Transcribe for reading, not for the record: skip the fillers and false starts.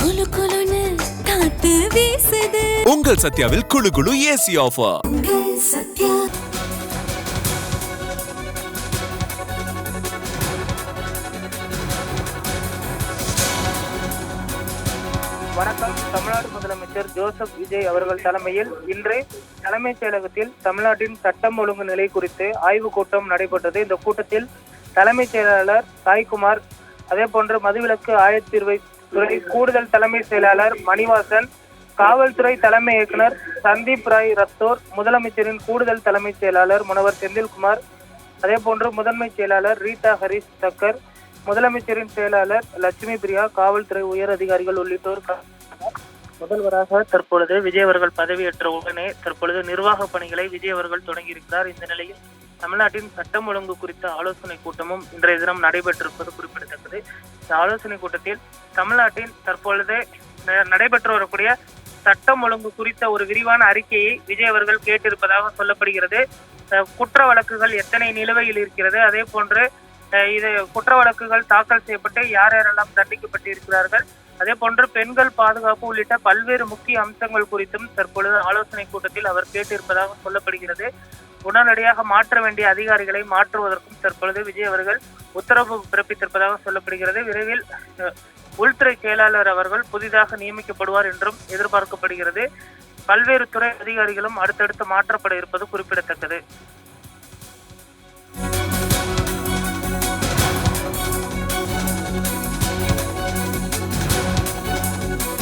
குளு குளுன்னு காத்து வீசுது. உங்கள் சத்யாவில் குளு குளு ஏசி ஆஃபர். சத்யா. வணக்கம். தமிழ்நாடு முதலமைச்சர் ஜோசப் விஜய் அவர்கள் தலைமையில் இன்று தலைமைச் செயலகத்தில் தமிழ்நாட்டின் சட்டம் ஒழுங்கு நிலை குறித்து ஆய்வுக் கூட்டம் நடைபெற்றது. இந்த கூட்டத்தில் தலைமைச் செயலாளர் சாய்குமார், அதே போன்று மதுவிலக்கு ஆயத்தீர்வை துறை கூடுதல் தலைமை செயலாளர் மணிவாசன், காவல்துறை தலைமை இயக்குனர் சந்தீப் ராய் ரத்தோர், முதலமைச்சரின் கூடுதல் தலைமை செயலாளர் முனவர் செந்தில்குமார், அதே போன்று முதன்மை செயலாளர் ரீட்டா ஹரிஸ் தக்கர், முதலமைச்சரின் செயலாளர் லட்சுமி பிரியா, காவல்துறை உயர் அதிகாரிகள் உள்ளிட்டோர். முதல்வராக தற்பொழுது விஜய் அவர்கள் பதவியேற்ற உடனே தற்பொழுது நிர்வாக பணிகளை விஜய் அவர்கள் தொடங்கியிருக்கிறார். இந்த நிலையில் தமிழ்நாட்டின் சட்டம் ஒழுங்கு குறித்த ஆலோசனை கூட்டமும் இன்றைய தினம் நடைபெற்றிருப்பது குறிப்பிடத்தக்கது. இந்த ஆலோசனை கூட்டத்தில் தமிழ்நாட்டில் தற்பொழுது நடைபெற்று வரக்கூடிய சட்டம் ஒழுங்கு குறித்த ஒரு விரிவான அறிக்கையை விஜய் அவர்கள் கேட்டிருப்பதாக சொல்லப்படுகிறது. குற்ற வழக்குகள் எத்தனை நிலுவையில் இருக்கிறது, அதே போன்று இது குற்ற வழக்குகள் தாக்கல் செய்யப்பட்டு யார் யாரெல்லாம் தண்டிக்கப்பட்டு இருக்கிறார்கள், அதே போன்று பெண்கள் பாதுகாப்பு உள்ளிட்ட பல்வேறு முக்கிய அம்சங்கள் குறித்தும் தற்பொழுது ஆலோசனை கூட்டத்தில் அவர் கேட்டிருப்பதாக சொல்லப்படுகிறது. உடனடியாக மாற்ற வேண்டிய அதிகாரிகளை மாற்றுவதற்கும் தற்பொழுது விஜய் அவர்கள் உத்தரவு பிறப்பித்திருப்பதாக சொல்லப்படுகிறது. விரைவில் உள்துறை செயலாளர் அவர்கள் புதிதாக நியமிக்கப்படுவார் என்றும் எதிர்பார்க்கப்படுகிறது. பல்வேறு துறை அதிகாரிகளும் அடுத்தடுத்து மாற்றப்பட இருப்பது குறிப்பிடத்தக்கது.